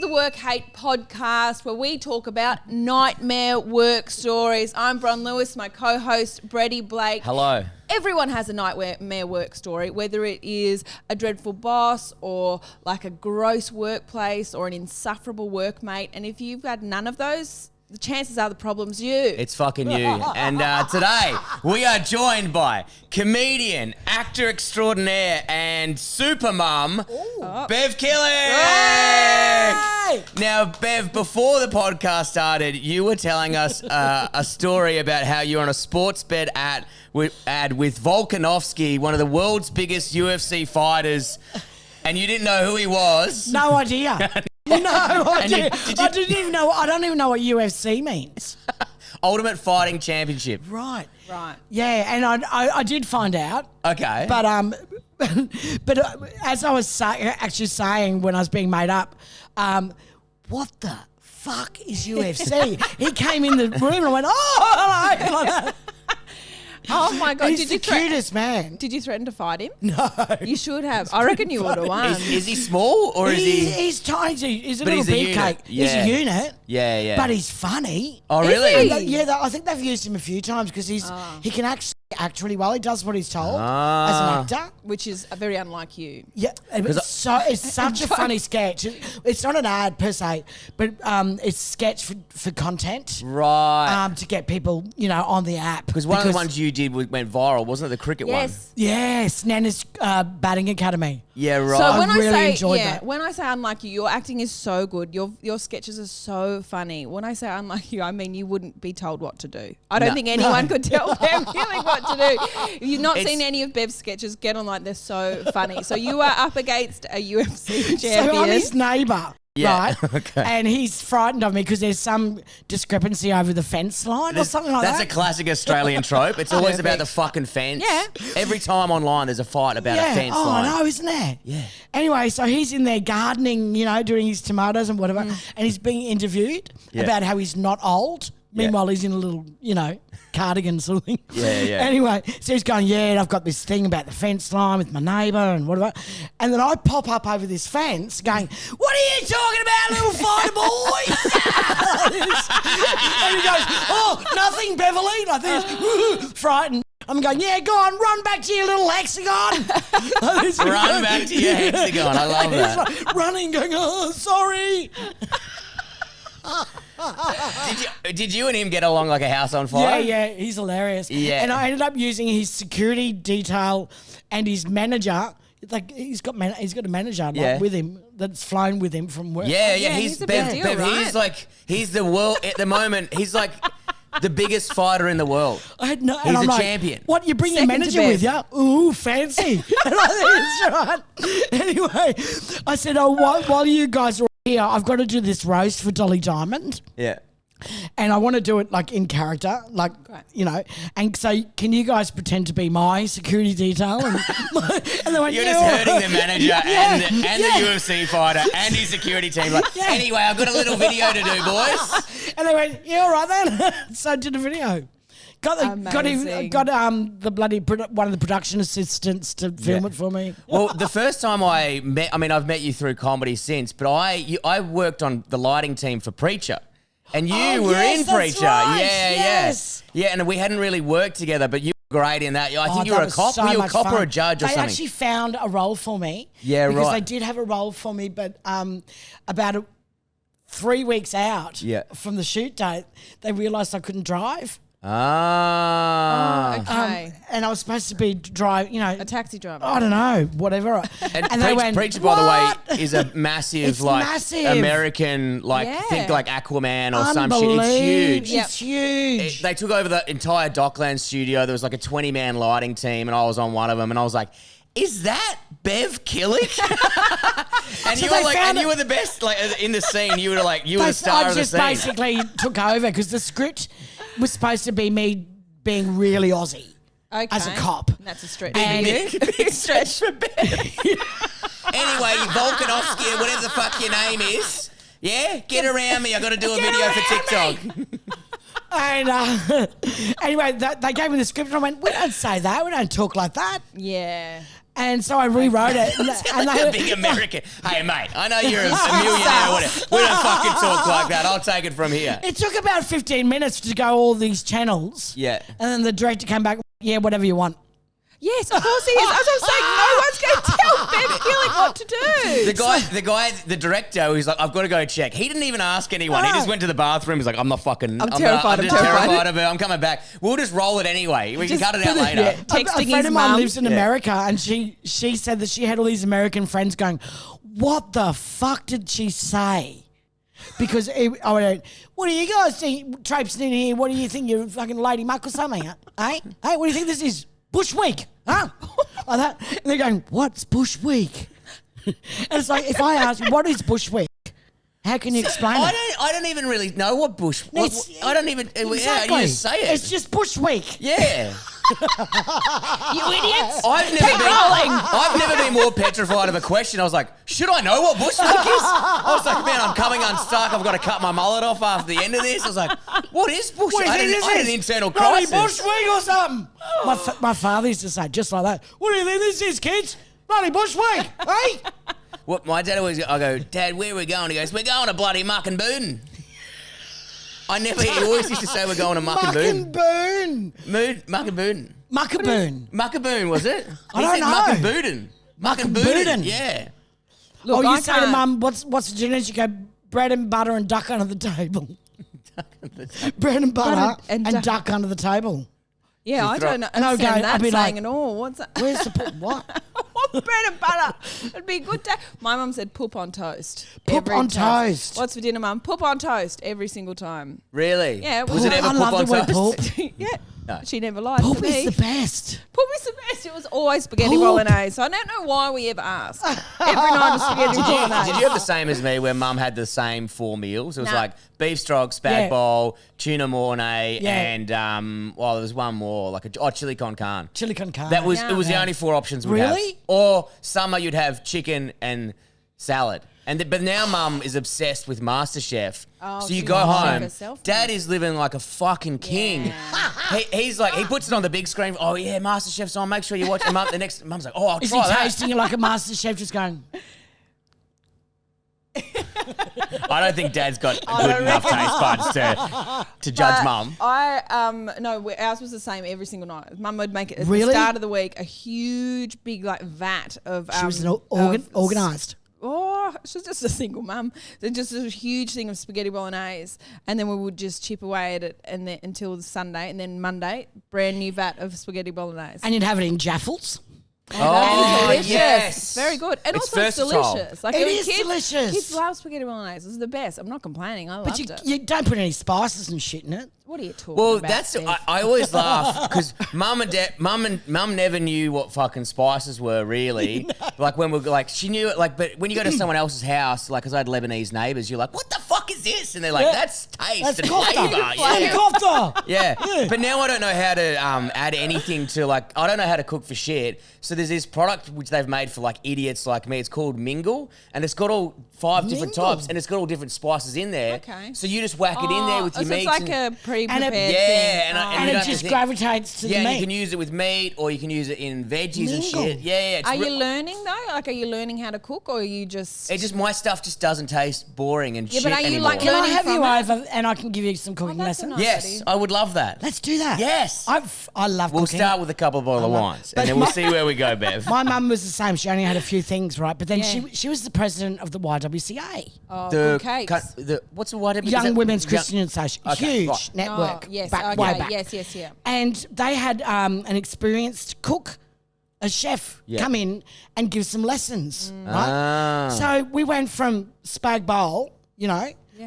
the Work Hate podcast where we talk about nightmare work stories. I'm Bron Lewis, my co-host Brady Blake. Hello. Everyone has a nightmare work story, whether it is a dreadful boss or like a gross workplace or an insufferable workmate. And if you've had none of those, the chances are the problem's you. It's fucking you. And today we are joined by comedian, actor extraordinaire, and super mum, Bev Killick. Hey! Now, Bev, before the podcast started, you were telling us a story about how you're on a sports bet ad with Volkanovski, one of the world's biggest UFC fighters, and you didn't know who he was. No idea. No idea. I don't even know what UFC means. Ultimate Fighting Championship. Right. Yeah, and I did find out. Okay. But as I was actually saying when I was being made up, what the fuck is UFC? He came in the room and I went, oh, hello. Like that. Oh my God! He's the cutest man. Did you threaten to fight him? No. You should have. I reckon you would have won. Is he small or is he? He's tiny. He's a But little he's a beefcake. unit. He's a unit. Yeah. But he's funny. Oh, Is really? he? I think they've used him a few times because he can actually act really well. He does what he's told as Ah. an actor. Which is very unlike you. Yeah, it's such a funny sketch. It's not an ad per se, but it's sketch for content. Right. To get people, on the app. Because one of the ones you did went viral, wasn't it? The cricket one. Yes, Nana's batting academy. Yeah, right. So when I really enjoyed that. when I say unlike you, your acting is so good. Your sketches are so funny. When I say unlike you, I mean you wouldn't be told what to do. I don't think anyone could tell Bev Killick what to do. If you've not seen any of Bev's sketches, get online. They're so funny. So you are up against a UFC champion. So I'm his neighbour. Yeah, Right, okay. And he's frightened of me because there's some discrepancy over the fence line or something like That's that. a classic Australian trope. It's always about the fucking fence. Yeah. Every time online there's a fight about a fence line. I know, isn't there? Yeah. Anyway, so he's in there gardening, doing his tomatoes and whatever, and he's being interviewed about how he's not old. Meanwhile, he's in a little, cardigan sort of thing. Yeah. Anyway, so he's going, I've got this thing about the fence line with my neighbour and whatever. And then I pop up over this fence going, what are you talking about, little fighter boy? And he goes, oh, nothing, Beverly. Like this, frightened. I'm going, go on, run back to your little hexagon. Run back to your hexagon. I love He's that. like running, going, oh, sorry. Did you and him get along like a house on fire? Yeah, he's hilarious. Yeah. And I ended up using his security detail and his manager. Like he's got a manager with him that's flown with him from work. Yeah. he's a big deal, right? He's the world at the moment. He's like the biggest fighter in the world. He's a champion. What, you bring your Second to manager with Bev. you? Ooh, fancy. And I think it's right. Anyway, I said, while you guys are here, I've got to do this roast for Dolly Diamond. Yeah. And I want to do it like in character, and so can you guys pretend to be my security detail? And they went, You're just hurting the manager and the UFC fighter and his security team. Anyway, I've got a little video to do, boys. And they went, all right then. So I did a video. Got the bloody one of the production assistants to film it for me. Well, the first time I've met you through comedy since, but I worked on the lighting team for Preacher. And you were in Preacher. Right. Yes. Yeah, and we hadn't really worked together, but you were great in that. I think you were a cop. So Were you a much cop fun. or a judge or they something? They actually found a role for me. Yeah, because right. they did have a role for me, but about 3 weeks out from the shoot date, they realised I couldn't drive. Ah. Okay. And I was supposed to be a taxi driver. I don't know, whatever. And they went, Preacher, by the way, is a massive, It's massive. American, think like Aquaman or some shit. It's huge. It's huge. They took over the entire Dockland studio. There was like a 20-man lighting team, and I was on one of them, and I was like, is that Bev Killick? And you were the best, in the scene. You were the star of the scene. I just basically took over because the script was supposed to be me being really Aussie as a cop. That's a stretch. Big stretch for Bev. Anyway, Volkanovski, whatever the fuck your name is, get around me. I got to do a video for TikTok. And anyway, they gave me the script and I went, we don't say that. We don't talk like that. Yeah. And so I rewrote it. And Like a big American. Hey, mate, I know you're a millionaire or whatever. We don't fucking talk like that. I'll take it from here. It took about 15 minutes to go all these channels. Yeah. And then the director came back, yeah, whatever you want. Yes, of course he is. As I was saying, no one's going to tell Bev Killick what to do. The director, he's like, I've got to go check. He didn't even ask anyone. He just went to the bathroom. He's like, I'm terrified of her. I'm coming back. We'll just roll it anyway. We can cut it out later. Yeah, texting a friend of mine lives in Yeah. America, and she said that she had all these American friends going, what the fuck did she say? Because I went, what do you guys think, traipsing in here? What do you think, you're fucking Lady Muck or something? Huh? Hey, what do you think this is? Bush Week, huh? Like that. And they're going, what's Bush Week? And it's like, if I ask you, what is Bush Week? How can you explain it? I don't even really know what Bush... I don't even... Exactly. Yeah, you just say it. It's just Bush Week. Yeah. You idiots. I've never been more petrified of a question. I was like, should I know what bush week is? I was like, man, I'm coming unstuck. I've got to cut my mullet off after the end of this. I was like, what is bush week? I had an internal crisis. Bloody Bush Week or something. My father used to say just like that, what do you think this is, kids? Bloody Bush Week, hey? What my dad always... I go, Dad, where are we going? He goes, we're going to bloody Muck and Booten. He always used to say we're going to Muck and Booten. Muck and Booten. Muckaboon. Muckaboon, was it? I don't know. Muck and Booten. Muck and Booten. Yeah. Look, You say to Mum, what's the genetics? You go, bread and butter and duck under the table. Bread and butter and duck under the table. Yeah, I don't know. And I'll go, understand I'll be that saying like, at all. What's that? Where's the what? What bread and butter? It'd be a good day. My mum said poop on toast. Poop on toast. What's for dinner, Mum? Poop on toast every single time. Really? Yeah. Was it ever I poop love on the word toast? poop. Yeah. No. She never lied Poop to me. is the best. Poop is the best. It was always spaghetti Poop. bolognese. So I don't know why we ever asked. Every night was spaghetti bolognese. Did you have the same as me where Mum had the same 4 meals? It was No. like beef strog, spag Yeah. bowl, tuna mornay, Yeah. and there was one more, like chili con carne. Chili con carne. That was Yeah. it was the only 4 options we'd have. Really? Or summer you'd have chicken and salad. But now Mum is obsessed with MasterChef. Oh, so you she go loves home. herself Dad now. is living like a fucking king. Yeah. He's like, he puts it on the big screen. Oh yeah, MasterChef's on. Make sure you watch it. Mum, Mum's like, oh, I'll Is he try that. tasting it like a master chef just going, I don't think Dad's got good enough taste buds to judge Mum. Ours was the same every single night. Mum would make it at Really? the start of the week a huge big like vat of. she was of- organised. Oh, she was just a single mum. So just a huge thing of spaghetti bolognese, and then we would just chip away at it, and then until Sunday, and then Monday, brand new vat of spaghetti bolognese. And you'd have it in jaffles. Oh, delicious. yes. Very good. And It's also it's versatile. delicious. Like It I mean, is kids, delicious. Kids love spaghetti bolognese. It's the best. I'm not complaining. I But loved it. you don't put any spices and shit in it. What are you talking Well, about? that's Steve? I always laugh because Mum never knew what fucking spices were really. Like when we like she knew it. Like, but when you go to someone else's house, like because I had Lebanese neighbours, you're like, what the fuck is this? And they're like, that's taste That's and kofta. flavour. And Yeah. kofta. Yeah. But now I don't know how to add anything to like I don't know how to cook for shit. So there's this product which they've made for like idiots like me. It's called Mingle, and it's got all 5 different Mingle? types, and it's got all different spices in there. Okay. So you just whack it in there with your so meats. it's like a pre-prepared And thing. Yeah, and And you it don't have just to think- gravitates to the and meat. you can use it with meat, or you can use it in veggies and Mingle. shit. Yeah. It's Are you learning though? Like, are you learning how to cook, or are you just? It just my stuff just doesn't taste boring and Yeah, shit but are you, anymore. like, Can I learning have from you it? over and I can give you some cooking that's a lessons? nice- Yes, I would love that. Let's do that. Yes. I love We'll cooking. start with a couple of bottle of wines, and then we'll see where we go, Bev. My mum was the same. She only had a few things, right? But then Yeah. she was the president of the YWCA, Oh, The good cakes. what's the white? Young Women's Christian Association. Okay, Huge right. network. Oh, yes. Way Okay. back. Yes. Yeah. And they had an experienced cook, a chef, Yeah. come in and give some lessons, right? Ah. So we went from spag bowl,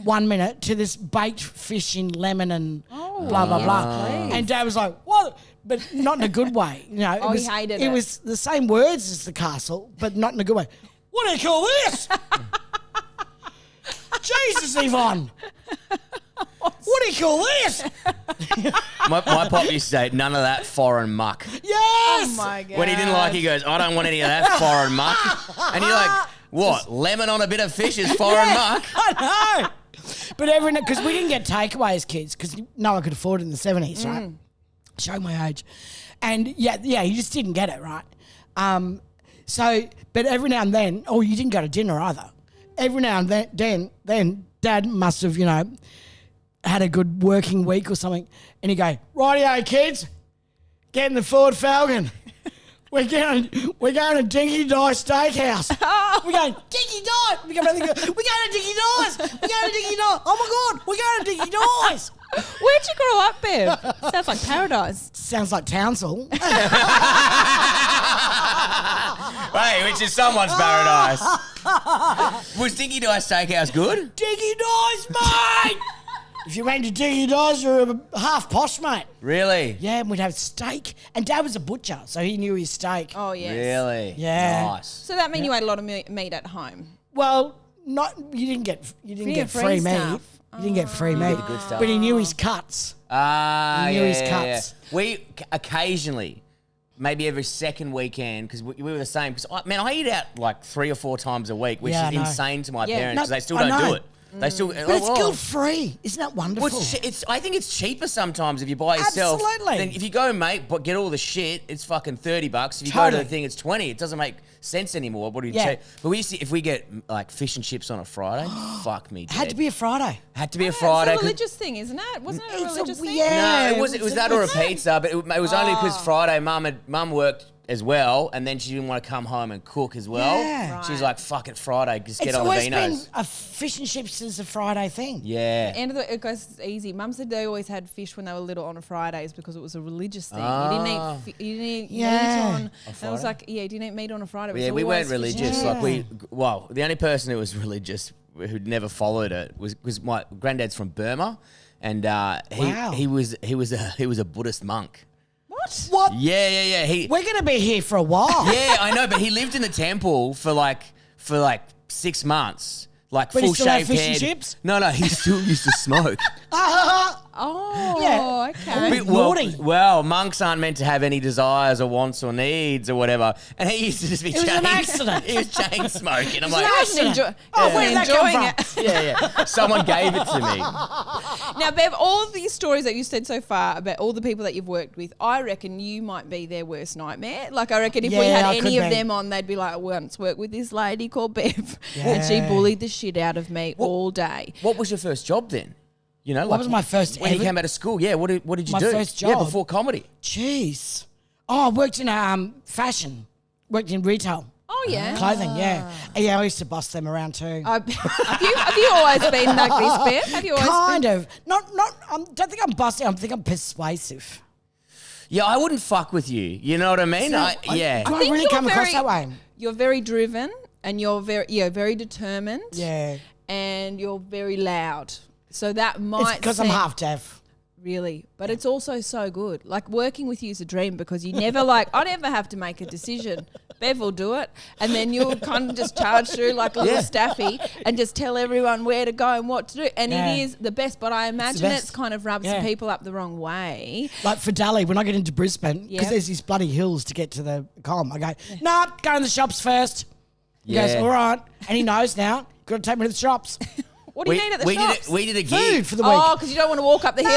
1 minute, to this baked fish in lemon and blah, blah, yes, blah. please. And Dad was like, what? But not in a good way. It Oh, he was, hated it. it. was the same words as the castle, but not in a good way. What do you call this? Jesus, Yvonne. What do you call this? My pop used to say, none of that foreign muck. Yes. Oh my god. When he didn't like it, he goes, I don't want any of that foreign muck. And you're like, what? Lemon on a bit of fish is foreign muck? I know. But because we didn't get takeaway as kids because no one could afford it in the 70s, right? Show my age. And yeah, you just didn't get it, right? So, but every now and then, you didn't go to dinner either. Every now and then Dad must have, had a good working week or something. And he'd go, rightio, kids, get in the Ford Falcon. We're going to Dinky Dice Steakhouse. We're going, Dinky Dice. We're going to Dinky Dice. We're going to Dinky Dice. Oh, my God, we're going to Dinky Dice. Where'd you grow up, Bev? Sounds like paradise. Sounds like Townsville. Wait, which is someone's paradise. Was Dinky Dice Steakhouse good? Dinky Dice, mate. If you went to Dinky Dice, you're half posh, mate. Really? Yeah, and we'd have steak. And Dad was a butcher, so he knew his steak. Oh, yes. Really? Yeah. Nice. So that meant you ate a lot of meat at home? Well, you didn't get free meat. Stuff. You didn't get free meat. the good stuff. But he knew his cuts. He knew his cuts. We occasionally, maybe every second weekend, because we were the same. Because I eat out like 3 or 4 times a week, which is insane to my parents because they still don't do it. They still, but it's guilt free. Isn't that wonderful? Well, I think it's cheaper sometimes if you buy yourself. Absolutely. Then if you go, mate, but get all the shit, it's fucking $30. If you go Totally. to the thing, it's 20. It doesn't make sense anymore. What do you say? But if we get like fish and chips on a Friday, fuck me dead. Had to be a Friday. Had to be a Friday. It's a religious thing, isn't it? Wasn't it a religious thing? Yeah. No, it was that or a pizza, but it was only because Friday Mum worked as well, and then she didn't want to come home and cook as well. Yeah. Right. She's like, fuck it, Friday, just get It's on the always vinos. been a fish and chips is a Friday thing. Yeah. End of it goes easy. Mum said they always had fish when they were little on Fridays because it was a religious thing. You didn't eat meat on. And I was like, you didn't eat meat on a Friday. It was We weren't always fish and religious. chips. Like the only person who was religious who'd never followed it was my granddad's from Burma, and he was a Buddhist monk. What? Yeah. We're going to be here for a while. Yeah, I know, but he lived in the temple for like 6 months. Like But he full still had shaved fish head. and chips? No, he still used to smoke. Oh, Yeah. okay. Bit naughty. Well, monks aren't meant to have any desires or wants or needs or whatever. And he used to just be It was an accident. He was chain smoking. I'm It was like, an accident. Where did that come from? yeah. Someone gave it to me. Now, Bev, all of these stories that you said so far about all the people that you've worked with, I reckon you might be their worst nightmare. Like, I reckon if we Yeah, had I any could of be. them on, they'd be like, I once worked with this lady called Bev, and she bullied the shit out of me all day. What was your first job then? You know, What was my first when you ever- came out of school? Yeah, what did you My do? first Yeah, job? before comedy. Jeez. Oh, I worked in fashion. Worked in retail. Oh, yeah. Clothing, yeah. Yeah, I used to boss them around too. Have you always been like this, Bev? Have you always Kind been? of. Not. Don't think I'm bossy. I think I'm persuasive. Yeah, I wouldn't fuck with you. You know what I mean? Do I I think really you're come across very- that way? You're very driven, and you're very determined. Yeah. And you're very loud. So that might Because I'm seem- half deaf. Really, but it's also so good. Like working with you is a dream because you never I never have to make a decision. Bev will do it, and then you'll kind of just charge through like a little staffy and just tell everyone where to go and what to do. And Yeah. it is the best. But I imagine best. it's kind of rubs Yeah. people up the wrong way. Like for Dali, when I get into Brisbane, because Yep. there's these bloody hills to get to the com, I go, nah, go in the shops first. He goes, Yeah. all right. And he knows now, got to take me to the shops. What do you need at the shops? We did a gig. Food for the week. Oh, because you don't want to walk up the hill.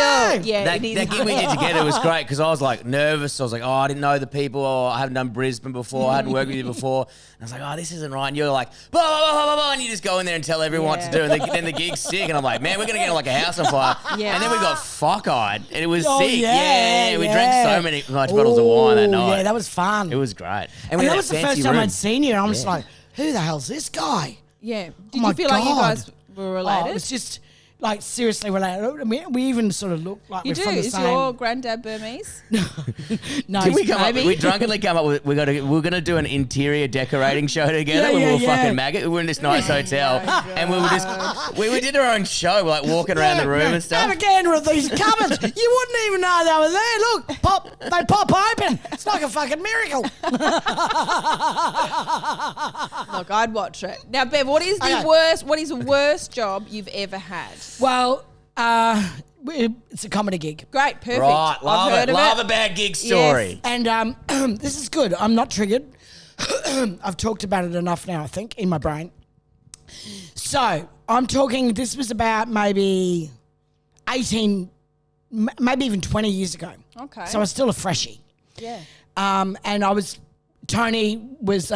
Yeah, That it is. gig we did together was great because I was like nervous. I was like, oh, I didn't know the people. Oh, I haven't done Brisbane before. I hadn't worked with you before. And I was like, oh, this isn't right. And you're like, blah, blah, blah, blah, blah, and you just go in there and tell everyone what to do. And then the gig's sick. And I'm like, man, we're going to get like a house on fire. Yeah. And then we got fuck-eyed. And it was Oh, sick. yeah, We yeah. drank so much bottles of wine that Ooh, night. Yeah, that was fun. It was great. And we that had was the fancy first time room. I'd seen you. And I'm just like, who the hell's this guy? Yeah. Did my you feel like you God. guys were related? Oh, it was just like seriously related. I mean, we even sort of look like you we're do. from the Is same. your granddad Burmese? No, Did we come up? Maybe. We drunkenly come up with we're gonna do an interior decorating show together. Yeah, when we were yeah. fucking maggot. We were in this nice hotel, and we did our own show. We're like walking around the room and stuff. Have a gander at these cupboards. You wouldn't even know they were there. Look, they pop open. It's like a fucking miracle. Look, I'd watch it. Now, Bev, what is the Okay. worst? What is the worst job you've ever had? Well, it's a comedy gig. Great, perfect. Right, I've love heard it. of Love it. a bad gig story. And this is good. I'm not triggered. I've talked about it enough now, I think, in my brain. So I'm talking, this was about maybe 18, maybe even 20 years ago. Okay. So I was still a freshie. Yeah. And I was Tony was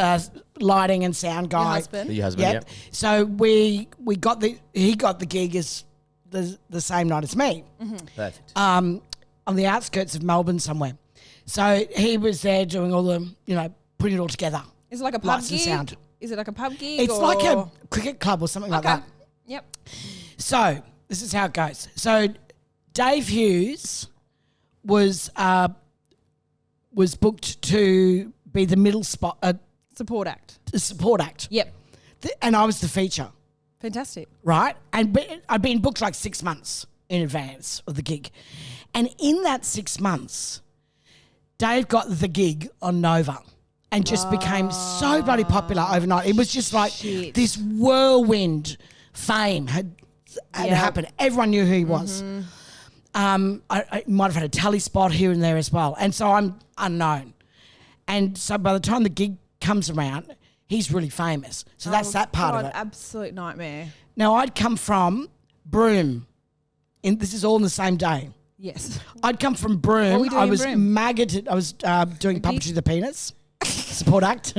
lighting and sound guy. Your husband. Your husband, Yep. So he got the gig as the same night as me. Perfect. On the outskirts of Melbourne somewhere. So he was there doing all the, putting it all together. Is it like a pub Lights and gig? sound. Is it like a pub gig? It's like a cricket club or something like that. Yep. So this is how it goes. So Dave Hughes was booked to be the middle spot, Support act. the support act. Yep. And I was the feature, Fantastic. right? And I'd been booked like 6 months in advance of the gig. And in that 6 months, Dave got the gig on Nova and just became so bloody popular overnight. It was just like this whirlwind fame had happened. Everyone knew who he was. I might have had a tally spot here and there as well. And so I'm unknown. And so by the time the gig comes around, he's really famous. So that's that part of it. Absolute nightmare. Now, I'd come from Broome. This is all in the same day. Yes. I'd come from What were Broome. you doing I in was Broome? maggoted. I was doing puppetry of the penis, support act.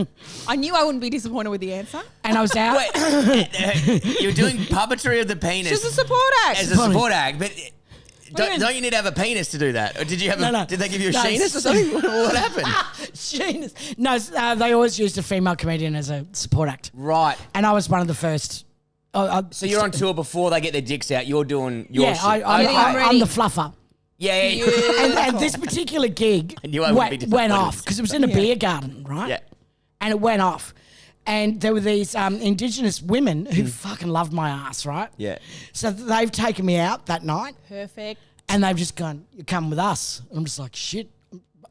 I knew I wouldn't be disappointed with the answer. And I was out. Wait, you're doing puppetry of the penis Just a support act. as a support act, but do you mean? don't you need to have a penis to do that? Or did you have? No. Did they give you a No, sheenus or something? What happened? Genius. No, they always used a female comedian as a support act. Right. And I was one of the first. So you're on tour before they get their dicks out. You're doing your Yeah, shit. I'm the fluffer. Yeah. And this particular gig I knew I wouldn't be went disappointed. off because it was in a beer garden, right? Yeah. And it went off. And there were these Indigenous women who fucking loved my ass, right? Yeah. So they've taken me out that night Perfect. and they've just gone, you come with us. And I'm just like, shit,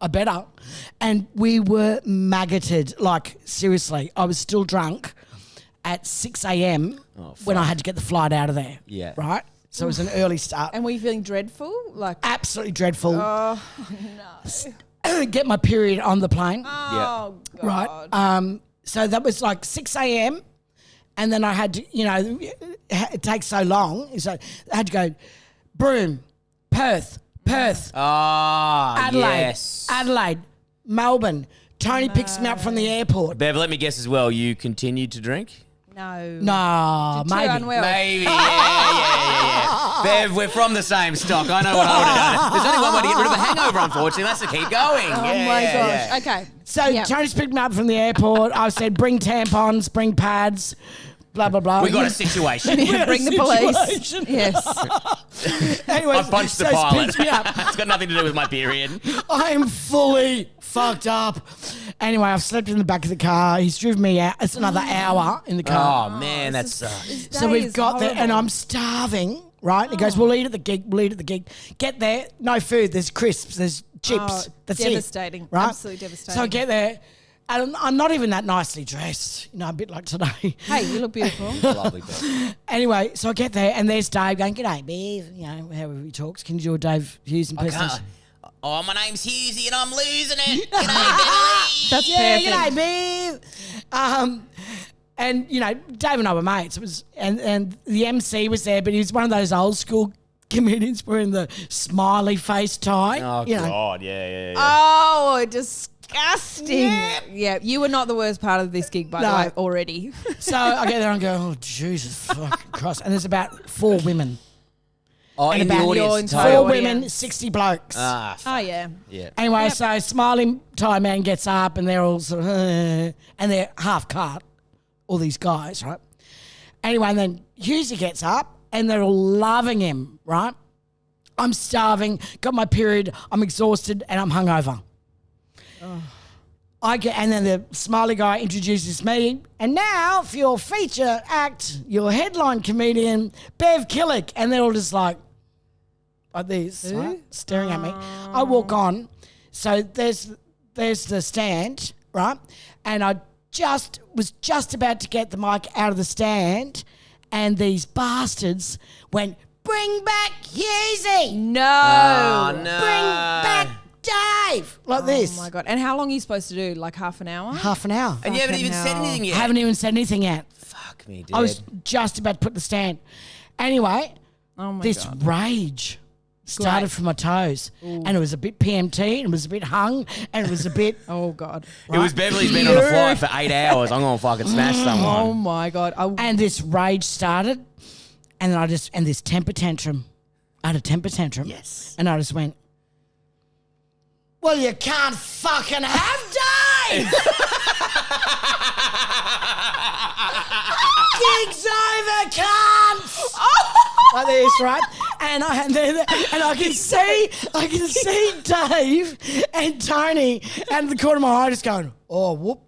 I better. And we were maggoted. Like, seriously, I was still drunk at 6 a.m. When I had to get the flight out of there. Yeah. Right? So it was an early start. And were you feeling dreadful? Like, Absolutely dreadful. oh no. Get my period on the plane. Oh God. Right. So that was like 6 a.m. And then I had to, it takes so long. So I had to go Broome, Perth, Adelaide, Melbourne. Tony picks me up from the airport. Bev, let me guess as well. You continued to drink? No. No, Too maybe. unwell. Maybe. Yeah. Bev, we're from the same stock. I know what I would have done. There's only one way to get rid of a hangover, unfortunately. That's to keep going. Oh my gosh. Okay. So Yep. Tony's picked me up from the airport. I said, bring tampons, bring pads, blah, blah, blah. We got a situation. Bring the police. Situation. Yes. Anyway, I punched the so he's pilot. picked me up. It's got nothing to do with my period. I am fully fucked up. Anyway, I've slept in the back of the car. He's driven me out. It's another hour in the car. Oh, man, that sucks. This So day we've is got there, and horrible. I'm starving, right? He goes, we'll eat at the gig. Get there, no food. There's crisps, there's chips. Oh, That's devastating. it. Right? Absolutely devastating. So I get there, and I'm not even that nicely dressed, a bit like today. Hey, you look beautiful. Lovely, Bev. Anyway, so I get there, and there's Dave going, g'day, Bev, however he talks. Can you do a Dave Hughes impersonation? Oh, my name's Hughesy and I'm losing it. G'day, Beverly. That's Yeah, perfect. g'day, Bev. And Dave and I were mates. It was, and the MC was there, but he was one of those old school comedians wearing the smiley face tie. Oh, God. Yeah. Oh, disgusting. Yeah, you were not the worst part of this gig, by the No. way, already. So I get there and go, oh, Jesus fucking Christ. And there's about 4 women. Oh, And in the about your audience. entire Four audience. women, 60 blokes. Ah, Oh, yeah. yeah. Anyway, Yep. so Smiley Tie Man gets up and they're all sort of, and they're half cut, all these guys, right? Anyway, and then Hughesy gets up and they're all loving him, right? I'm starving, got my period, I'm exhausted, and I'm hungover. And then the Smiley guy introduces me, and now for your feature act, your headline comedian, Bev Killick, and they're all just like this, right? Staring at me. I walk on, so there's the stand, right? And I was just about to get the mic out of the stand, and these bastards went, "Bring back Hughesy! No. Oh, no. Bring back Dave!" Like this. Oh, my God. And how long are you supposed to do? Like half an hour? Half an hour. And you haven't Fucking even said hell. anything yet. Haven't even said anything yet. Fuck me, dude. I was just about to put the stand. Anyway, Oh, my this God. rage started Great. from my toes. And it was a bit PMT, and it was a bit hung, and it was a bit... Oh, God. It was Beverly's been on a flight for 8 hours. I'm going to fucking smash someone. Oh, my God. And this rage started, and then and this temper tantrum. I had a temper tantrum. Yes. And I just went, well, you can't fucking have Dave! Gig's over, cunts! Like this, right? And I can see Dave and Tony and the corner of my eye just going, oh, whoop.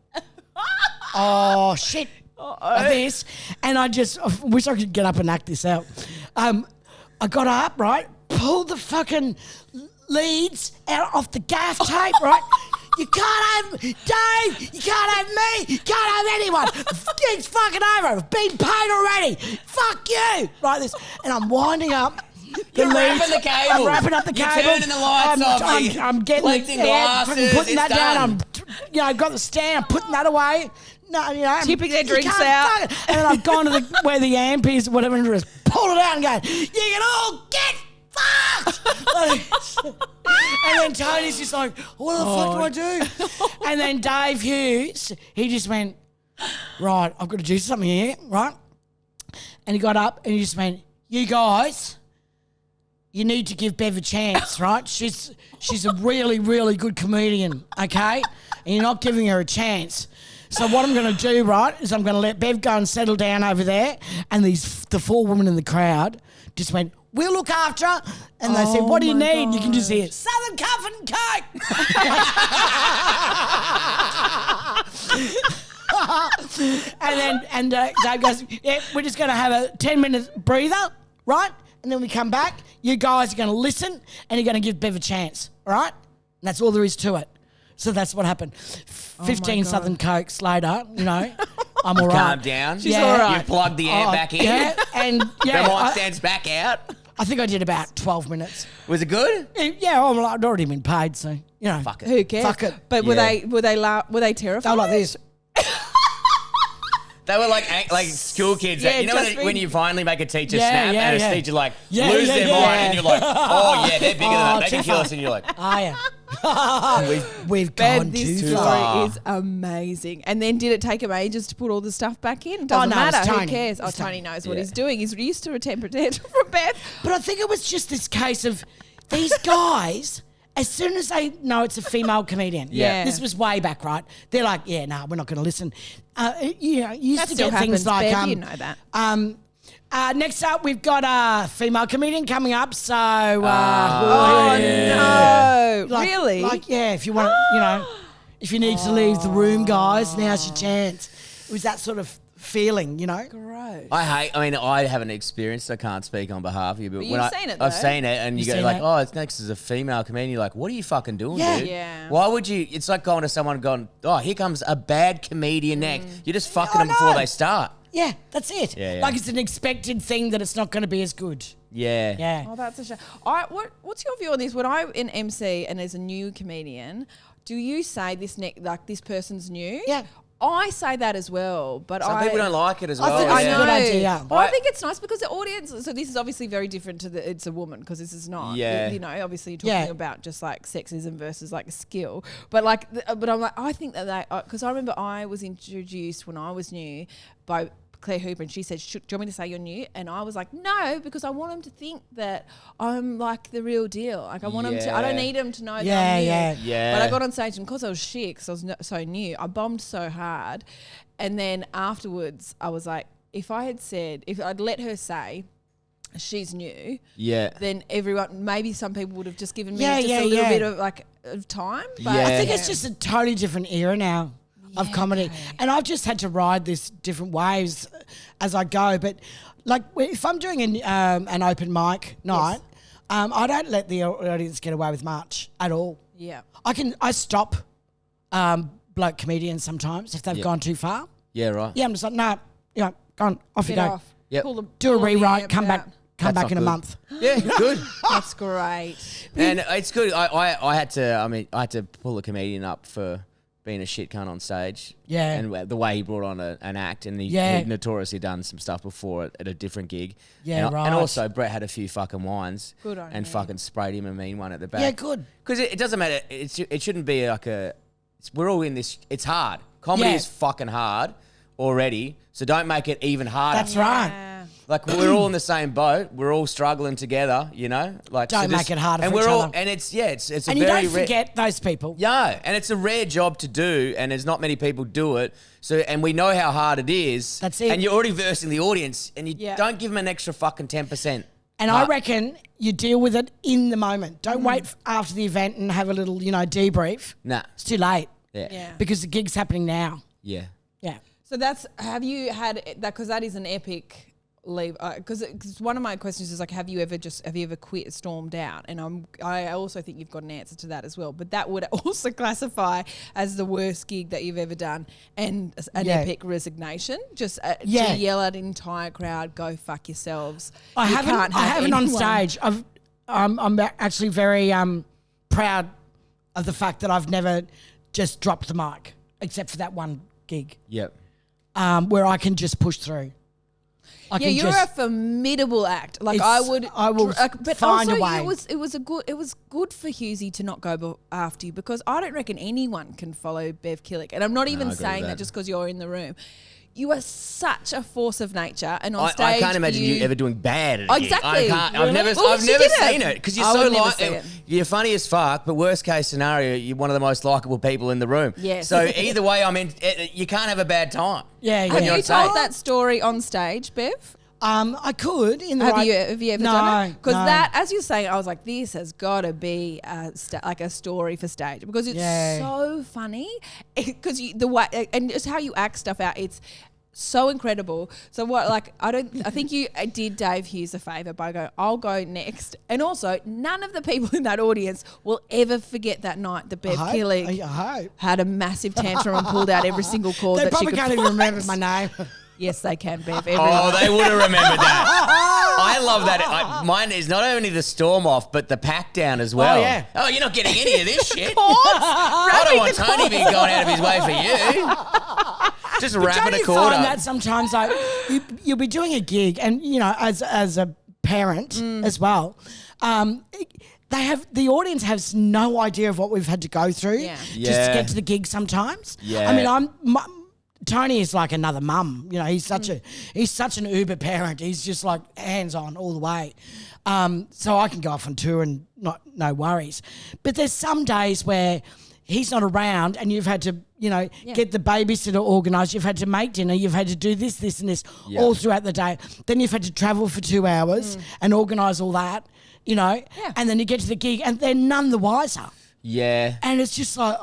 Oh, shit. Like this. And I wish I could get up and act this out. I got up, right? Pulled the fucking leads out off the gaff tape, right? You can't have Dave. You can't have me. You can't have anyone. It's fucking over. I've been paid already. Fuck you. Like this. And I'm winding up. You're wrapping the cable. I'm wrapping up the You're cable. turning the lights off. I'm getting collecting glasses. putting that It's down. done. I've got the stand. I'm putting that away. No, Tipping their you drinks can't out. fuck it. And then I've gone to where the amp is, whatever, and just pulled it out and going, you can all get fucked. And then Tony's just like, what the fuck do I do? And then Dave Hughes, he just went, right, I've got to do something here, right? And he got up and he just went, you guys, you need to give Bev a chance, right? She's a really, really good comedian, okay? And you're not giving her a chance. So what I'm going to do, right, is I'm going to let Bev go and settle down over there. And the 4 women in the crowd just went, we'll look after her. And they said, what do you need? And you can just hear, Southern Comfort and Coke. and Dave goes, yeah, we're just going to have a 10-minute breather, right? And then we come back. You guys are going to listen and you're going to give Bev a chance, all right? And that's all there is to it. So that's what happened. 15 Southern Cokes later, I'm all right. Calm down. She's all right. You plugged the air back in. Yeah, and The mic stands back out. I think I did about 12 minutes. Was it good? Yeah, I'd already been paid, so, Fuck it. Who cares? Fuck it. But were they terrified? They were like this. They were like school kids. Yeah, When you finally make a teacher Yeah, snap yeah, and yeah. a teacher lose Yeah, their yeah. mind and you're like, oh yeah, they're bigger than that. They can kill tougher. us and you're like, Oh, yeah. We've gone Ben, this too story far. is amazing. And then did it take him ages to put all the stuff back in? Doesn't no, it's matter. Who Tony. cares? It's Tony knows what Yeah. he's doing. He's used to a temper tantrum from Bev. But I think it was just this case of these guys, as soon as they know it's a female comedian, Yeah. this was way back, right? They're like, yeah, no, we're not going to listen. You used That to still get things happens, like, Bev. You know that. next up, we've got a female comedian coming up. So, Oh, no. Really? Yeah, if you want to, if you need to leave the room, guys, now's your chance. It was that sort of feeling, Gross. I haven't experienced. I can't speak on behalf of you, but But when you've seen it, I've though. seen it, and you You've go seen like, it? oh, it's next is a female comedian. You're like, what are you fucking doing, Yeah. dude? Yeah. Why would you? It's like going to someone and going, oh, here comes a bad comedian next. You're just fucking I them before know. they start. Yeah, that's it. Yeah, yeah. Like it's an expected thing that it's not going to be as good. Yeah. Yeah. Oh, that's a shame. What's your view on this? When I'm in MC and there's a new comedian, do you say this person's new? Yeah. I say that as well, but Some people don't like it as well. think I it's a know. good idea. But I think it's nice because the audience. So this is obviously very different to it's a woman because this is not. Yeah. Obviously you're talking about just like sexism versus like a skill. But but I'm like, I think that because I remember I was introduced when I was new by Claire Hooper, and she said, do you want me to say you're new? And I was like, no, because I want them to think that I'm like the real deal. Like I want them to, I don't need them to know that I'm new. Yeah. But I got on stage and because I was shit, because I was so new, I bombed so hard. And then afterwards I was like, if I'd let her say she's new, then maybe some people would have just given me a little bit of time. But I think it's just a totally different era now of comedy. okay. And I've just had to ride this different waves as I go. But like if I'm doing an open mic night, I don't let the audience get away with much at all. Yeah. I stop bloke comedians sometimes if they've gone too far. Yeah, right. Yeah, I'm just like, no, go on, off you Get go. off. Yep. Pull Do a the rewrite, amp come out. back That's in a not month. Yeah, good. That's great. And it's good. I had to. I had to pull a comedian up for being a shit cunt on stage. Yeah. And the way he brought on an act, and he'd notoriously done some stuff before at a different gig. Yeah, and, right. And also, Brett had a few fucking wines. Good on and you. fucking sprayed him a mean one at the back. Yeah, good. Because it doesn't matter. It shouldn't be like we're all in this. It's hard. Comedy is fucking hard already. So don't make it even harder. That's right. Like we're all in the same boat. We're all struggling together, you know. Like don't make it harder and for we're each all, other. and it's a And very you don't forget those people. Yeah, and it's a rare job to do, and there's not many people do it. So, and we know how hard it is. That's it. And you're already versing the audience, and you Yeah. don't give them an extra fucking 10%. And I reckon you deal with it in the moment. Don't wait after the event and have a little, debrief. Nah. It's too late. Yeah. Because the gig's happening now. Yeah. Yeah. So have you had that? Because that is an epic leave. Because one of my questions is like, have you ever quit, stormed out? And I also think you've got an answer to that as well. But that would also classify as the worst gig that you've ever done, and an epic resignation. Just to yell at an entire crowd, go fuck yourselves. I haven't on anyone. stage. I'm actually very proud of the fact that I've never just dropped the mic, except for that one gig. Yep. Where I can just push through. You're a formidable act. Like I will but find also a way. It was good for Husey to not go after you, because I don't reckon anyone can follow Bev Killick, and I'm not even saying that just because you're in the room. You are such a force of nature, and on stage, I can't imagine you ever doing bad at a gig. Exactly. I've never seen it because you're so like you're funny as fuck. But worst case scenario, you're one of the most likable people in the room. Yes. So either way, you can't have a bad time. Yeah. Have you told that story on stage, Bev? I could in the Have you ever done it? Because no. that, as you're saying, I was like, this has got to be like a story for stage, because it's so funny. Because the way and just how you act stuff out, it's so incredible. So I think you did Dave Hughes a favour by going, I'll go next. And also, none of the people in that audience will ever forget that night that Bev Killick had a massive tantrum and pulled out every single chord They that she probably could can't even remember my name. Yes, they can, Bev. They would have remembered that. I love that. Mine is not only the storm off, but the pack down as well. Oh, yeah. Oh, you're not getting any of this shit. I don't want Tony being going out of his way for you. Just wrapping a cord find up. that sometimes like you'll be doing a gig, and as a parent as well, the audience has no idea of what we've had to go through just to get to the gig sometimes. Yeah. I mean, Tony is like another mum. He's such an uber parent. He's just like hands on all the way. So I can go off on tour and no worries. But there's some days where he's not around, and you've had to, get the babysitter organised. You've had to make dinner. You've had to do this, and this all throughout the day. Then you've had to travel for 2 hours and organise all that, and then you get to the gig and they're none the wiser. Yeah. And it's just like,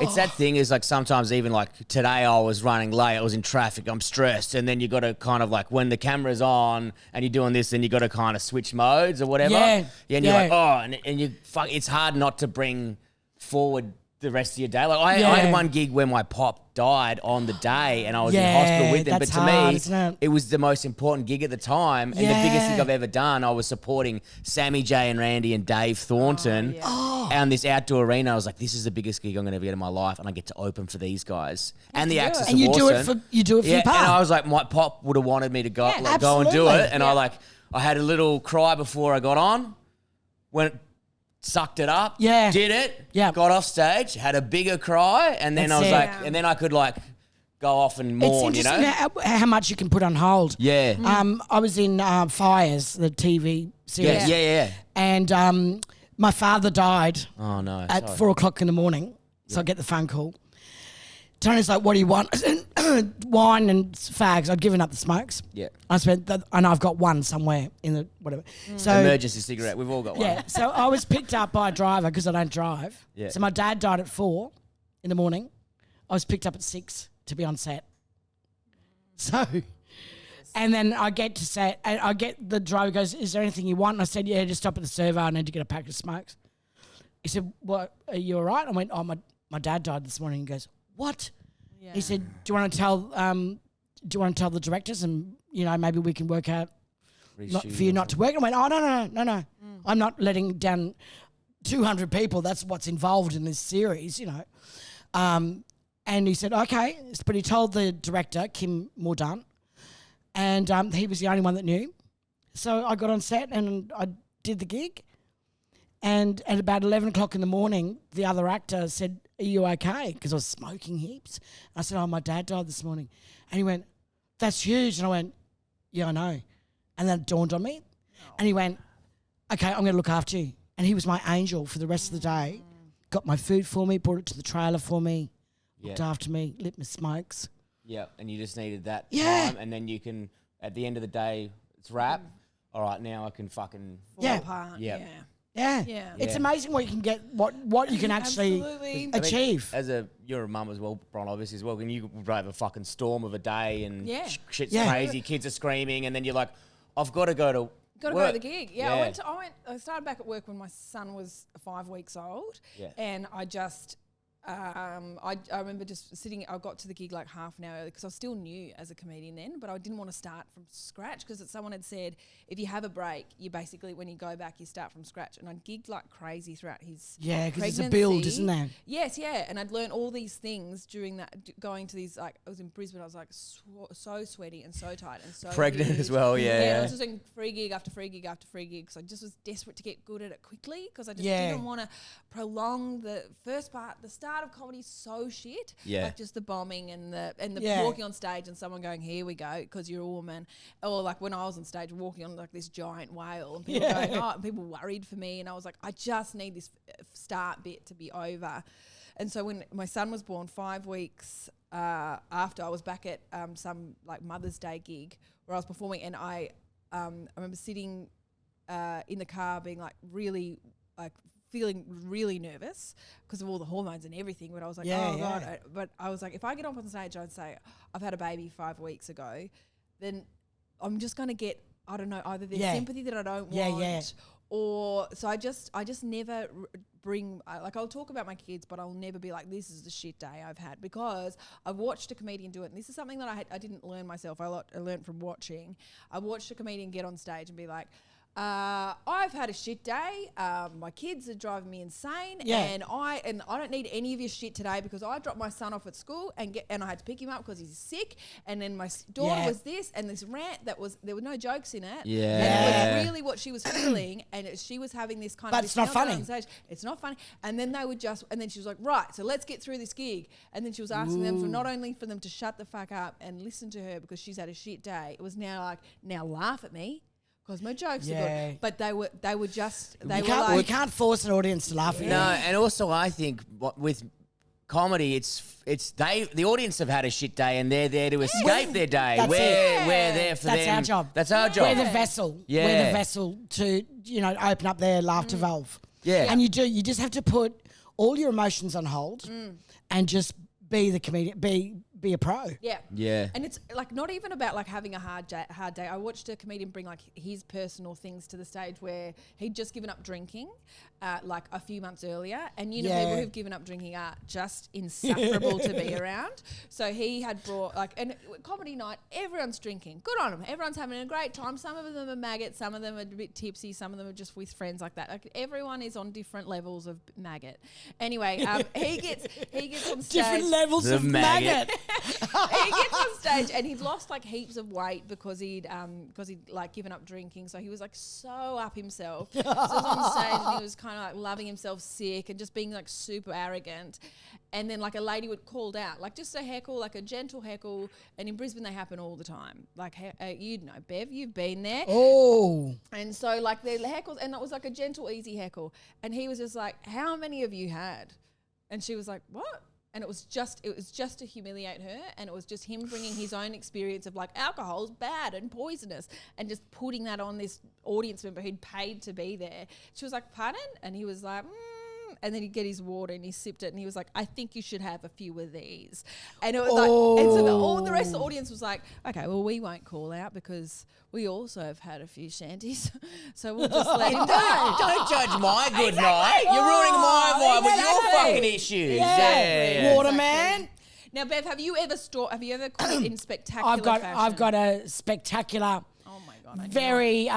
It's that thing is like sometimes even like today I was running late, I was in traffic, I'm stressed, and then you got to kind of like when the camera's on and you're doing this, then you got to kind of switch modes or whatever. Yeah. And you're like, and you it's hard not to bring forward the rest of your day. Like I had one gig where my pop died on the day and I was in hospital with him. But to me, it was the most important gig at the time and the biggest thing I've ever done. I was supporting Sammy J and Randy and Dave Thornton and this outdoor arena. I was like, this is the biggest gig I'm going to get in my life, and I get to open for these guys. And the Axis and of you do it Awesome. for your part. And I was like, my pop would have wanted me to go and do it. And I had a little cry before I got on, sucked it up, did it, got off stage, had a bigger cry, and then and then I could like go off and mourn, It's interesting how much you can put on hold. Yeah. I was in Fires, the TV series. Yeah. And my father died at 4:00 in the morning, so I get the phone call. Tony's like, what do you want? Wine and fags. I'd given up the smokes. Yeah. And I've got one somewhere in the whatever. So emergency cigarette. We've all got one. Yeah. So I was picked up by a driver because I don't drive. Yeah. So my dad died at 4 in the morning. I was picked up at 6 to be on set. So, and then I get to set, and the driver goes, is there anything you want? And I said, yeah, just stop at the servo. I need to get a pack of smokes. He said, what, are you all right? I went, oh, my dad died this morning. He goes, what? Yeah. He said, do you want to tell the directors, and maybe we can work out for you not to work? I went, oh no. I'm not letting down 200 people. That's what's involved in this series, And he said, okay. But he told the director, Kim Mordaunt, and he was the only one that knew. So I got on set and I did the gig. And at about 11 o'clock in the morning, the other actor said, are you okay? Because I was smoking heaps. I said, oh, my dad died this morning. And he went, that's huge. And I went, yeah, I know. And then it dawned on me. And he went, okay, I'm going to look after you. And he was my angel for the rest of the day. Got my food for me, brought it to the trailer for me, looked after me, lit my smokes. Yeah, and you just needed that Yeah. time. And then you can, at the end of the day, it's wrap. All right, now I can fucking... Yeah. Apart. Yeah. Yeah. Yeah. It's Yeah. amazing what you can get, what you can actually Absolutely. achieve. You're a mum as well, Bron, obviously as well. When you drive a fucking storm of a day and Yeah. shit's Yeah. crazy, kids are screaming, and then you're like, I've got to go to Got to work. go to the gig. Yeah, I started back at work when my son was 5 weeks old. Yeah. And I just, I remember just sitting, I got to the gig like half an hour early because I was still new as a comedian then, but I didn't want to start from scratch because someone had said, if you have a break, you basically, when you go back, you start from scratch. And I gigged like crazy throughout his Yeah, because it's a pregnancy. build, isn't there? Yes, yeah. And I'd learned all these things during that, going to these, like, I was in Brisbane, I was like so sweaty and so tight and so Pregnant huge. as well, yeah. And I was just doing free gig after free gig after free gig because I just was desperate to get good at it quickly because I just didn't want to prolong the first part. The start of comedy is so shit. Yeah. Like just the bombing and the Yeah. walking on stage and someone going, here we go, because you're a woman. Or like when I was on stage walking on like this giant whale and people going, oh, and people worried for me. And I was like, I just need this start bit to be over. And so when my son was born 5 weeks after, I was back at some like Mother's Day gig where I was performing, and I remember sitting in the car being like really like feeling really nervous because of all the hormones and everything. But I was like, God. But I was like, if I get up on stage and say, I've had a baby 5 weeks ago, then I'm just going to get, I don't know, either the sympathy that I don't want or, so I just never bring, like I'll talk about my kids, but I'll never be like, this is the shit day I've had, because I've watched a comedian do it. And this is something that I didn't learn myself. I learned from watching. I watched a comedian get on stage and be like, I've had a shit day. My kids are driving me insane, and I don't need any of your shit today because I dropped my son off at school and I had to pick him up because he's sick. And then my daughter was this and this rant there were no jokes in it. Yeah, and it was really what she was feeling, and she was having this kind of. But it's not funny. On stage. It's not funny. And then they would and then she was like, right, so let's get through this gig. And then she was asking them for not only for them to shut the fuck up and listen to her because she's had a shit day. It was now like, now laugh at me. Because my jokes are good, but they were just You can't force an audience to laugh at you. No, and also I think with comedy, the audience have had a shit day and they're there to escape their day. That's it. We're there for them. That's our job. That's our job. We're the vessel. Yeah. We're the vessel to, open up their laughter valve. Yeah. And you just have to put all your emotions on hold and just be the comedian, be a pro. Yeah. Yeah. And it's like not even about like having a hard day. I watched a comedian bring like his personal things to the stage where he'd just given up drinking like a few months earlier. And people who've given up drinking are just insufferable to be around. So he had brought and comedy night, everyone's drinking. Good on them. Everyone's having a great time. Some of them are maggots, some of them are a bit tipsy, some of them are just with friends like that. Like everyone is on different levels of maggot. Anyway, he gets on stage. Different levels of maggot. He gets on stage and he'd lost like heaps of weight because he'd like given up drinking. So he was like so up himself. So he was on stage and he was kind of like loving himself sick and just being like super arrogant. And then like a lady would called out, like just a heckle, like a gentle heckle. And in Brisbane they happen all the time. Like you'd know, Bev, you've been there. Oh. And so like the heckles, and it was like a gentle, easy heckle. And he was just like, how many have you had? And she was like, what? And it was just to humiliate her, and it was just him bringing his own experience of like alcohol's bad and poisonous, and just putting that on this audience member who'd paid to be there. She was like, pardon? And he was like, and then he'd get his water and he sipped it and he was like, I think you should have a few of these. And it was like, and so the rest of the audience was like, okay, well, we won't call out because we also have had a few shanties. So we'll just let him go. Don't judge my good night. You're ruining my vibe with your fucking issues. Yeah. Waterman. Now, Bev, have you ever quit in spectacular fashion? I've got a spectacular, oh my God, very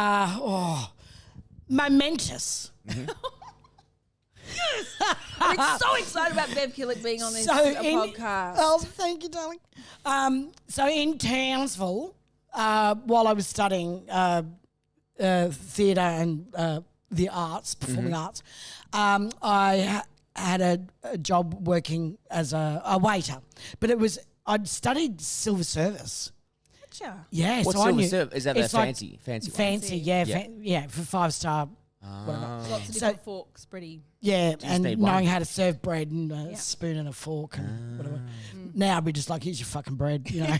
momentous. I'm so excited about Bev Killick being on this podcast. Oh, thank you, darling. So in Townsville, while I was studying theatre and the arts, performing arts, I had a job working as a waiter, but I'd studied silver service. Gotcha. Yeah, What's so I silver knew service? Is that it's fancy one? Fancy, yeah, for 5-star. Whatever. Lots of different forks, pretty. Yeah, and need knowing one. how to serve bread and a spoon and a fork and whatever. Now I'd be just like, here's your fucking bread, you know.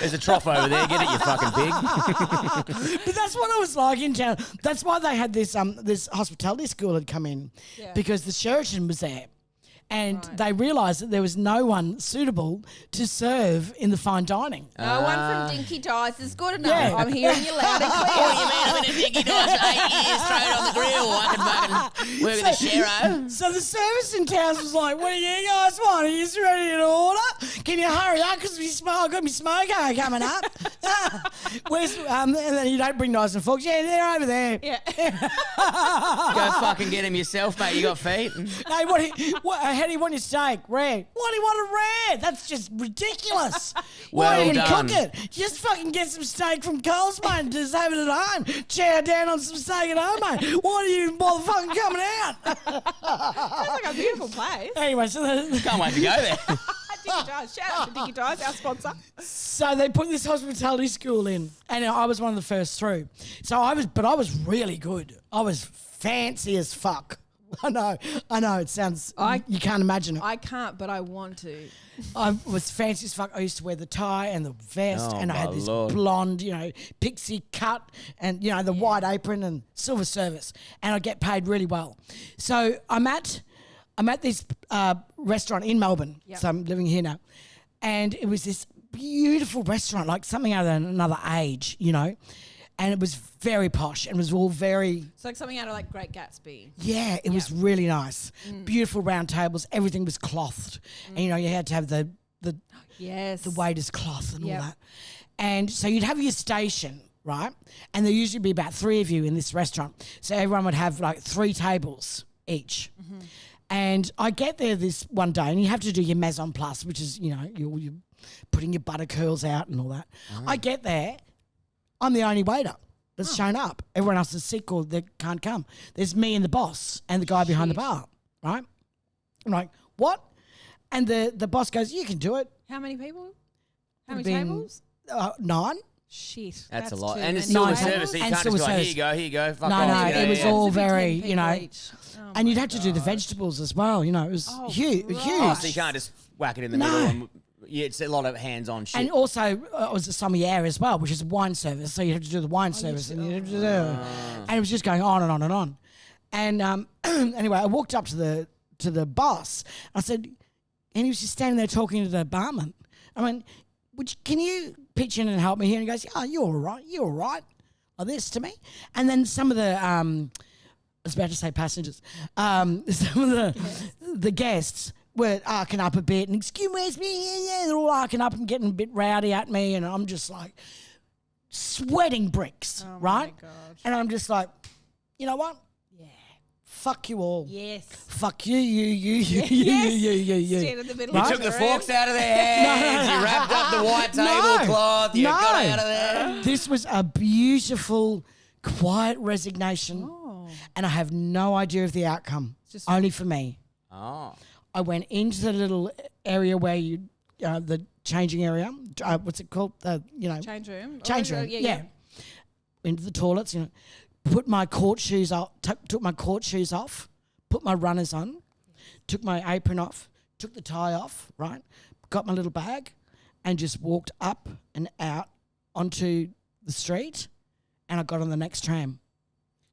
There's a trough over there. Get it, you fucking pig. But that's what it was like in town. That's why they had this this hospitality school had come in, because the Sheraton was there. And they realised that there was no one suitable to serve in the fine dining. No one from Dinky Dice is good enough. Yeah. I'm hearing you loud and clear. What do you mean? I've been a Dinky Dice for 8 years, straight on the grill. I can fucking work at the Shero. So the service in town was like, what do you guys want? Are you ready to order? Can you hurry up? Because I've got my smoker coming up. And then you don't bring knives and forks. Yeah, they're over there. Yeah. Go fucking get him yourself, mate. You got feet. Hey, how do you want your steak? Rare. Why do you want it rare? That's just ridiculous. Well Why do you done. cook it? Just fucking get some steak from Coles, mate, and just have it at home. Chow down on some steak at home, mate. Why do you bother fucking coming out? Sounds like a beautiful place. Anyway, so Can't wait to go there. Dinky Dice. Shout out to Dinky Dice, our sponsor. So they put this hospitality school in, and I was one of the first through. So I was really good. I was fancy as fuck. I know. It sounds. You can't imagine it. I can't, but I want to. I was fancy as fuck. I used to wear the tie and the vest, Oh, and I had my this Lord. blonde, pixie cut, and the white apron and silver service, and I get paid really well. So I'm at this restaurant in Melbourne. Yep. So I'm living here now, and it was this beautiful restaurant, like something out of another age, and it was very posh and it was all very. It's like something out of like Great Gatsby. Yeah, it was really nice. Beautiful round tables. Everything was clothed, and you had to have the Yes. the waiter's cloth and Yep. all that. And so you'd have your station, right? And there'd usually be about 3 of you in this restaurant. So everyone would have like 3 tables each. And I get there this one day, and you have to do your mise en place, which is, you're putting your butter curls out and all that. I get there, I'm the only waiter that's shown up. Everyone else is sick or they can't come. There's me and the boss and the guy behind the bar, right? I'm like, what? And the boss goes, you can do it. How many people? How many Would've been, tables? 9. Shit. That's a lot. too And it's many silver tables. service, so you And can't just silver go, here service. you go, here you go. Fuck No, off. no, Yeah, it was yeah. all It's a big very, 10 people each. Oh and my you'd have to do the vegetables as well. It was huge. Christ. Oh, so you can't just whack it in the No. middle. And, it's a lot of hands-on shit. And also, it was a sommelier as well, which is wine service. So you have to do the wine service. And it was just going on and on and on. And anyway, I walked up to the boss. I said, and he was just standing there talking to the barman. I went, can you pitch in and help me here? And he goes, you're all right. You're all right. Like this to me. And then some of the, I was about to say passengers, some of the guests were arcing up a bit and excuse me, yeah, they're all arcing up and getting a bit rowdy at me, and I'm just like sweating bricks, right? my God. And I'm just like, you know what? Yeah. Fuck you all. Yes. Fuck you. Stand in the middle You of took the room. forks out of their hands. You wrapped up the white tablecloth. You got out of there. This was a beautiful, quiet resignation, Oh. and I have no idea of the outcome. Just- Only for me. Oh. I went into the little area where the changing area. What's it called? Change room. Change Oh, room. Yeah. Into the toilets. Put my court shoes off. Took my court shoes off. Put my runners on. Took my apron off. Took the tie off. Right. Got my little bag, and just walked up and out onto the street, and I got on the next tram.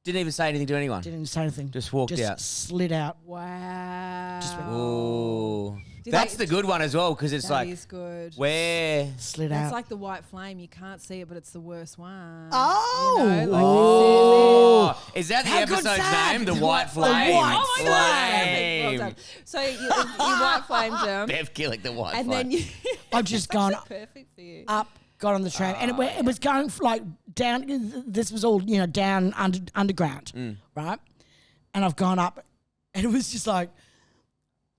Didn't even say anything to anyone. Didn't say anything. Just walked out. Slid out. Wow. Just went, Ooh. Did That's they- the good one as well, because it's That like, is good. where? Slid That's out. like the white flame. You can't see it, but it's the worst one. Oh. You know, like Oh, is that the How good's episode's that? name? The White Flame. White Oh my God. Flame. Well done. So you white flamed them. Bev Killick, the White And Flame. then you. I've just gone Perfect for you. up, got on the tram, and it was going like down. This was all down underground, right? And I've gone up And it was just like,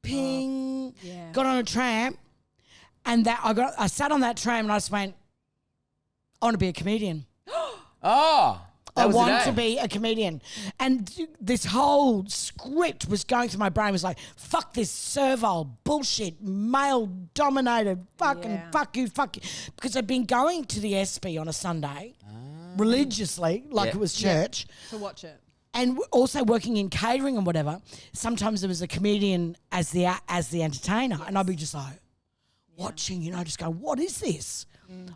ping. Yeah. Got on a tram, and I sat on that tram and I just went, I want to be a comedian. Oh, I want to be a comedian. And this whole script was going through my brain. It was like, fuck this servile bullshit, male-dominated, fuck you. Because I'd been going to the SB on a Sunday religiously, like it was church. To watch it. And also working in catering and whatever. Sometimes there was a comedian as the entertainer. And I'd be just like, watching, just go, what is this?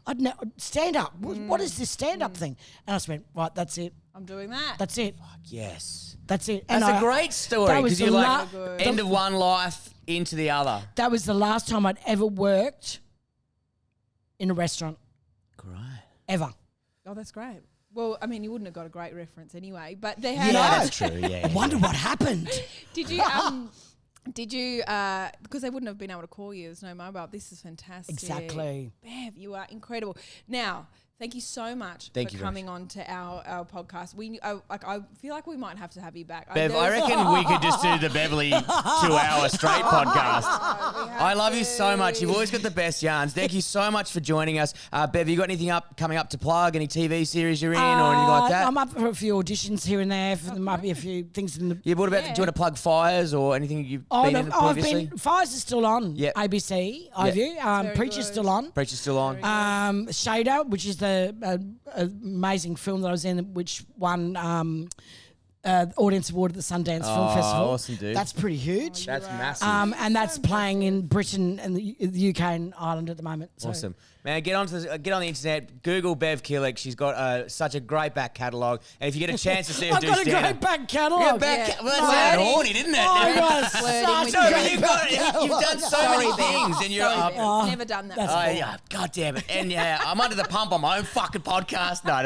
I'd know, stand up. What is this stand up thing? And I just went, right, that's it. I'm doing that. That's it. Fuck yes. That's it. That's a great story because you're like end of one life into the other. That was the last time I'd ever worked in a restaurant. Great. Ever. Oh, that's great. Well, I mean, you wouldn't have got a great reference anyway, but they had. Yeah, that's true. Yeah. I wonder what happened. Did you? Because they wouldn't have been able to call you. There's no mobile. This is fantastic. Exactly. Bev, you are incredible. Now, thank you so much for coming on to our podcast. I feel like we might have to have you back. Bev, I reckon we could just do the Beverly 2-hour straight podcast. I love you so much. You've always got the best yarns. Thank you so much for joining us. Bev, you got anything coming up to plug? Any TV series you're in or anything like that? I'm up for a few auditions here and there. There might be a few things in the... Yeah, what about, do you want to plug Fires or anything you've been in previously? Fires is still on. Yep. ABC, iView. Preacher's still on. Preacher's still on. Shader, which is the amazing film that I was in, which won Audience Award at the Sundance Film Festival. Awesome, dude. That's pretty huge. That's massive. And that's playing in Britain and the UK and Ireland at the moment. So. Awesome. Man, get on the internet, Google Bev Killick. She's got such a great back catalogue. And if you get a chance to see her I've do got a stand-up... great back catalogue. Well, that sounded horny, didn't it? Oh, you've You've done so many things. And you're never done that. Oh, yeah. God damn it. And yeah, I'm under the pump on my own fucking podcast. No.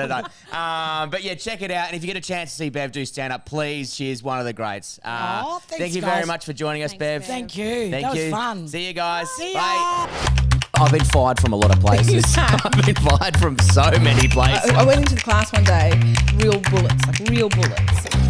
But yeah, check it out. And if you get a chance to see Bev do stand-up, please, she is one of the greats. Thanks, thank you very much for joining us, Bev. Thank you. That was fun. See you guys. See Bye. ya. I've been fired from a lot of places. I've been fired from so many places. I went into the class one day, real bullets.